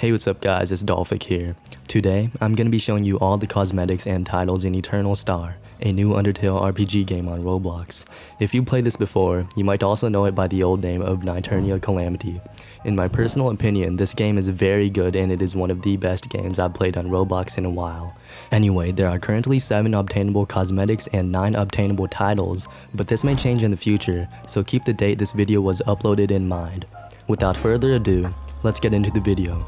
Hey, what's up guys, it's Dolphic here. Today, I'm gonna be showing you all the cosmetics and titles in Eternal Star, a new Undertale RPG game on Roblox. If you played this before, you might also know it by the old name of Nyternia Calamity. In my personal opinion, this game is very good and it is one of the best games I've played on Roblox in a while. Anyway, there are currently 7 obtainable cosmetics and 9 obtainable titles, but this may change in the future, so keep the date this video was uploaded in mind. Without further ado, let's get into the video.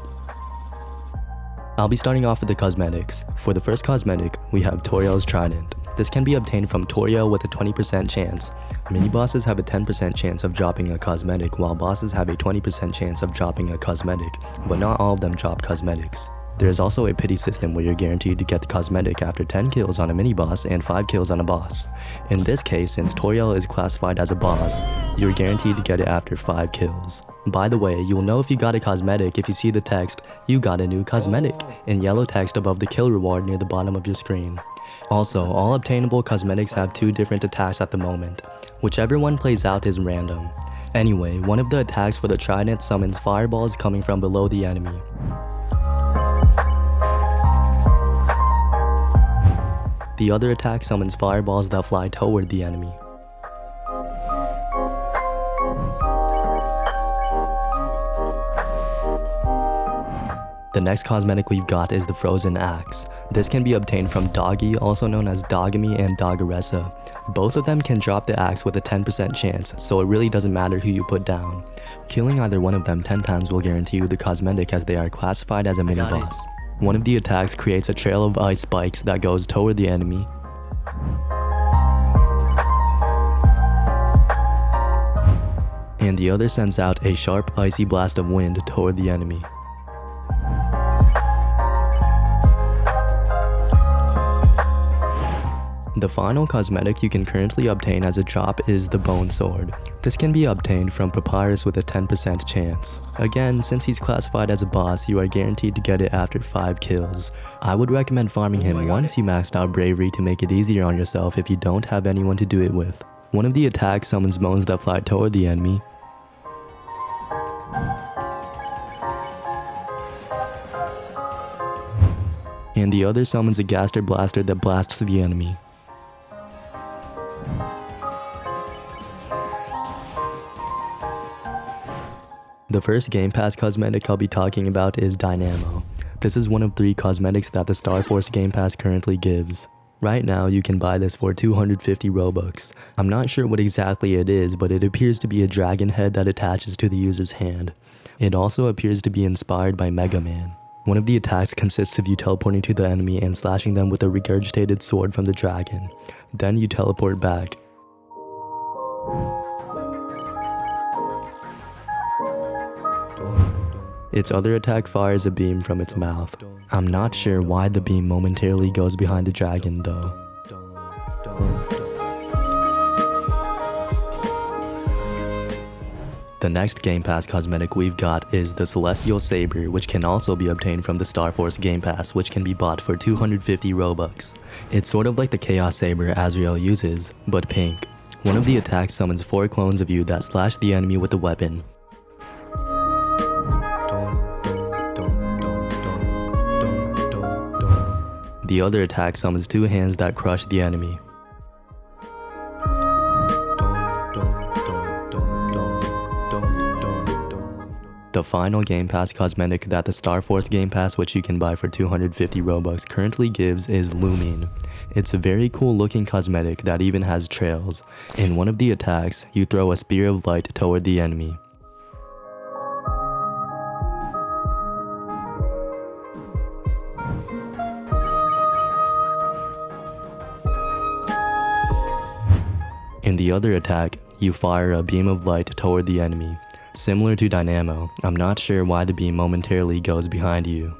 I'll be starting off with the cosmetics. For the first cosmetic, we have Toriel's Trident. This can be obtained from Toriel with a 20% chance. Mini-bosses have a 10% chance of dropping a cosmetic, while bosses have a 20% chance of dropping a cosmetic, but not all of them drop cosmetics. There is also a pity system where you're guaranteed to get the cosmetic after 10 kills on a mini-boss and 5 kills on a boss. In this case, since Toriel is classified as a boss, you're guaranteed to get it after 5 kills. By the way, you'll know if you got a cosmetic if you see the text, "You got a new cosmetic," in yellow text above the kill reward near the bottom of your screen. Also, all obtainable cosmetics have 2 different attacks at the moment. Whichever one plays out is random. Anyway, one of the attacks for the Trident summons fireballs coming from below the enemy. The other attack summons fireballs that fly toward the enemy. The next cosmetic we've got is the Frozen Axe. This can be obtained from Doggy, also known as Dogami and Doggeressa. Both of them can drop the axe with a 10% chance, so it really doesn't matter who you put down. Killing either one of them 10 times will guarantee you the cosmetic as they are classified as a mini-boss. One of the attacks creates a trail of ice spikes that goes toward the enemy. And the other sends out a sharp icy blast of wind toward the enemy. The final cosmetic you can currently obtain as a drop is the Bone Sword. This can be obtained from Papyrus with a 10% chance. Again, since he's classified as a boss, you are guaranteed to get it after 5 kills. I would recommend farming him once you maxed out Bravery to make it easier on yourself if you don't have anyone to do it with. One of the attacks summons bones that fly toward the enemy. And the other summons a Gaster Blaster that blasts the enemy. The first Game Pass cosmetic I'll be talking about is Dynamo. This is one of 3 cosmetics that the Star Force Game Pass currently gives. Right now, you can buy this for 250 Robux. I'm not sure what exactly it is, but it appears to be a dragon head that attaches to the user's hand. It also appears to be inspired by Mega Man. One of the attacks consists of you teleporting to the enemy and slashing them with a regurgitated sword from the dragon. Then you teleport back. Its other attack fires a beam from its mouth. I'm not sure why the beam momentarily goes behind the dragon though. The next Game Pass cosmetic we've got is the Celestial Saber, which can also be obtained from the Star Force Game Pass, which can be bought for 250 Robux. It's sort of like the Chaos Saber Azrael uses, but pink. One of the attacks summons 4 clones of you that slash the enemy with the weapon. The other attack summons 2 hands that crush the enemy. The final Game Pass cosmetic that the Star Force Game Pass, which you can buy for 250 Robux, currently gives is Lumine. It's a very cool looking cosmetic that even has trails. In one of the attacks, you throw a spear of light toward the enemy. In the other attack, you fire a beam of light toward the enemy. Similar to Dynamo, I'm not sure why the beam momentarily goes behind you.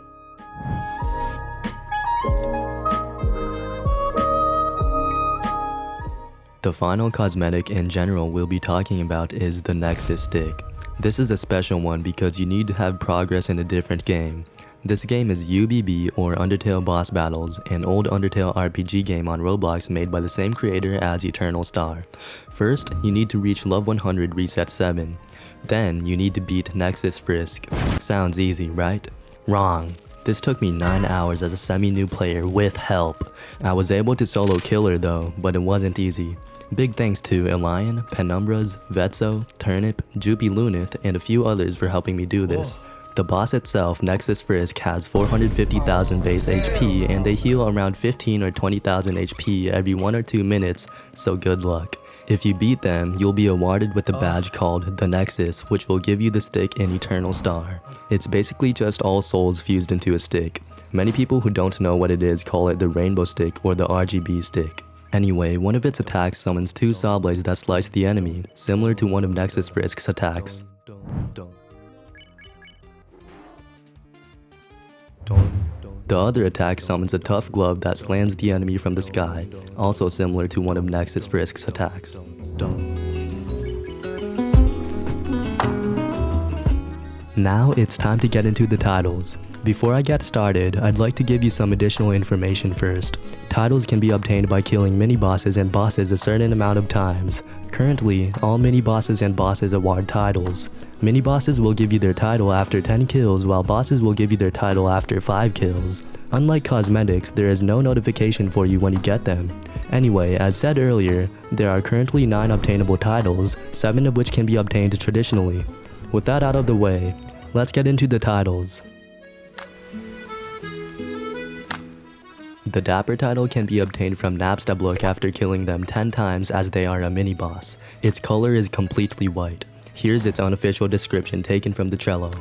The final cosmetic in general we'll be talking about is the Nexus Stick. This is a special one because you need to have progress in a different game. This game is UBB or Undertale Boss Battles, an old Undertale RPG game on Roblox made by the same creator as Eternal Star. First, you need to reach Love 100 Reset 7. Then, you need to beat Nexus Frisk. Sounds easy, right? Wrong. This took me 9 hours as a semi-new player with help. I was able to solo kill her though, but it wasn't easy. Big thanks to Elion, Penumbras, Vetso, Turnip, Jupi Lunith, and a few others for helping me do this. The boss itself, Nexus Frisk, has 450,000 base HP and they heal around 15 or 20,000 HP every 1 or 2 minutes, so good luck. If you beat them, you'll be awarded with a badge called the Nexus, which will give you the stick and Eternal Star. It's basically just all souls fused into a stick. Many people who don't know what it is call it the Rainbow Stick or the RGB Stick. Anyway, one of its attacks summons 2 saw blades that slice the enemy, similar to one of Nexus Frisk's attacks. The other attack summons a tough glove that slams the enemy from the sky, also similar to one of Nexus Frisk's attacks. Now it's time to get into the titles. Before I get started, I'd like to give you some additional information first. Titles can be obtained by killing mini-bosses and bosses a certain amount of times. Currently, all mini-bosses and bosses award titles. Mini-bosses will give you their title after 10 kills, while bosses will give you their title after 5 kills. Unlike cosmetics, there is no notification for you when you get them. Anyway, as said earlier, there are currently 9 obtainable titles, 7 of which can be obtained traditionally. With that out of the way, let's get into the titles. The Dapper title can be obtained from Epilogue after killing them 10 times as they are a mini-boss. Its color is completely white. Here's its unofficial description taken from the cello.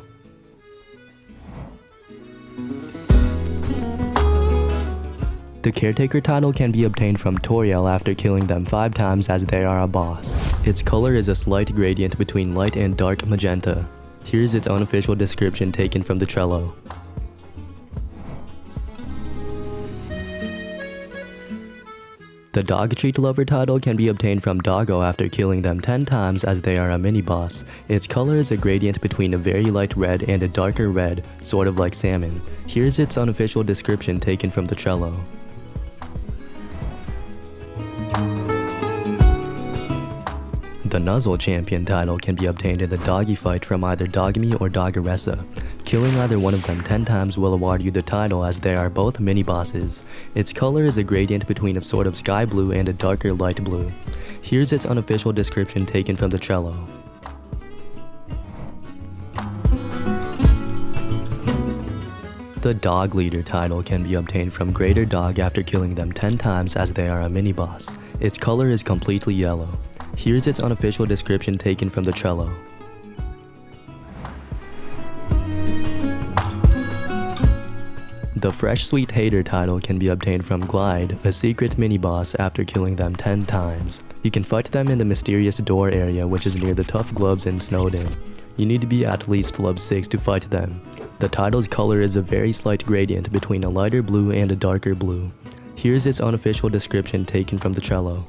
The Caretaker title can be obtained from Toriel after killing them 5 times as they are a boss. Its color is a slight gradient between light and dark magenta. Here's its unofficial description taken from the cello. The Dog Treat Lover title can be obtained from Doggo after killing them 10 times as they are a mini-boss. Its color is a gradient between a very light red and a darker red, sort of like salmon. Here's its unofficial description taken from the cello. The Nuzzle Champion title can be obtained in the doggy fight from either Dogme or Doggeressa. Killing either one of them 10 times will award you the title as they are both mini-bosses. Its color is a gradient between a sort of sky blue and a darker light blue. Here's its unofficial description taken from the cello. The Dog Leader title can be obtained from Greater Dog after killing them 10 times as they are a mini-boss. Its color is completely yellow. Here's its unofficial description taken from the cello. The Fresh Sweet Hater title can be obtained from Glide, a secret mini-boss after killing them 10 times. You can fight them in the mysterious door area which is near the Tough Gloves in Snowden. You need to be at least level 6 to fight them. The title's color is a very slight gradient between a lighter blue and a darker blue. Here's its unofficial description taken from the cello.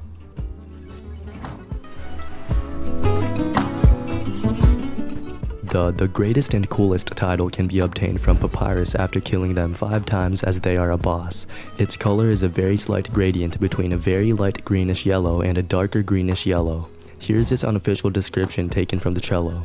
The Greatest and Coolest title can be obtained from Papyrus after killing them 5 times as they are a boss. Its color is a very slight gradient between a very light greenish yellow and a darker greenish yellow. Here's its unofficial description taken from the cello.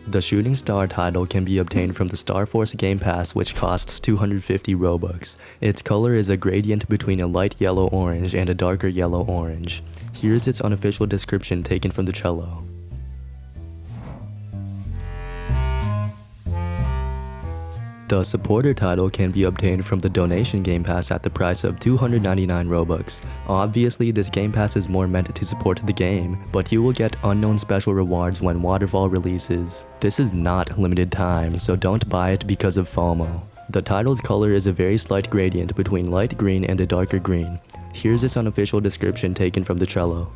The Shooting Star title can be obtained from the Star Force Game Pass, which costs 250 Robux. Its color is a gradient between a light yellow-orange and a darker yellow-orange. Here's its unofficial description taken from the cello. The Supporter title can be obtained from the Donation Game Pass at the price of 299 Robux. Obviously, this Game Pass is more meant to support the game, but you will get unknown special rewards when Waterfall releases. This is not limited time, so don't buy it because of FOMO. The title's color is a very slight gradient between light green and a darker green. Here's its unofficial description taken from the cello.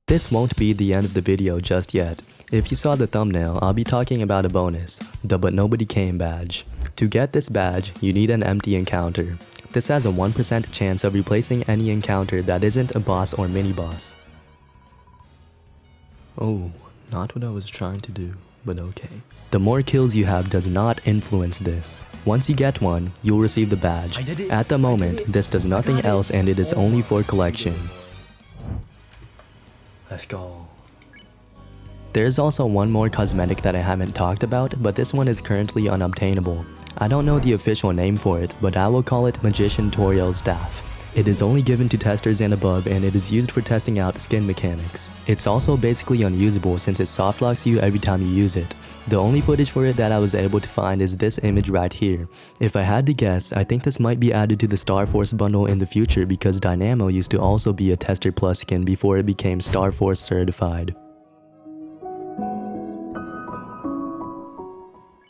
This won't be the end of the video just yet. If you saw the thumbnail, I'll be talking about a bonus, the But Nobody Came badge. To get this badge, you need an empty encounter. This has a 1% chance of replacing any encounter that isn't a boss or mini-boss. Oh, not what I was trying to do. but okay. The more kills you have does not influence this. Once you get one, you'll receive the badge. At the moment, this does nothing else and it is only for collection. Let's go. There's also one more cosmetic that I haven't talked about, but this one is currently unobtainable. I don't know the official name for it, but I will call it Magician Toriel's Staff. It is only given to testers and above, and it is used for testing out skin mechanics. It's also basically unusable since it softlocks you every time you use it. The only footage for it that I was able to find is this image right here. If I had to guess, I think this might be added to the Star Force bundle in the future because Dynamo used to also be a Tester Plus skin before it became Star Force certified.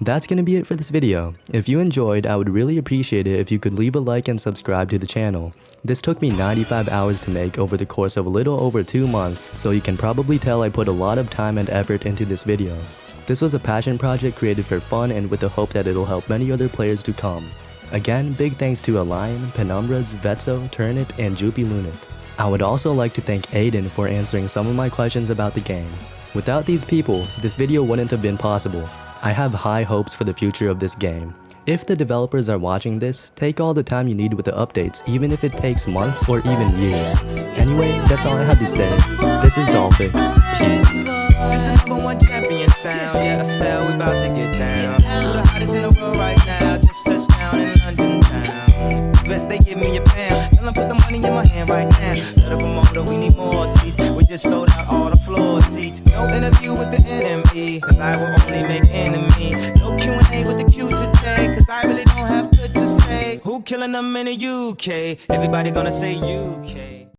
That's gonna be it for this video. If you enjoyed, I would really appreciate it if you could leave a like and subscribe to the channel. This took me 95 hours to make over the course of a little over 2 months, so you can probably tell I put a lot of time and effort into this video. This was a passion project created for fun and with the hope that it'll help many other players to come. Again, big thanks to Allion, Penumbras, Vetso, Turnip, and Joopy Lunith. I would also like to thank Aiden for answering some of my questions about the game. Without these people, this video wouldn't have been possible. I have high hopes for the future of this game. If the developers are watching this, take all the time you need with the updates, even if it takes months or even years. Anyway, that's all I have to say. This is Dolphin. Peace. This is #1 champion sound, yeah, Estelle, we about to get down. Who the hottest in the world right now, just touched down in London town. Bet they give me a pound, tell them put the money in my hand right now. Set up a motor, we need more seats, we just sold out all the floor seats. No interview with the enemy, cause I will only make enemy. No Q&A with the Q today, cause I really don't have good to say. Who killing them in the UK? Everybody gonna say UK.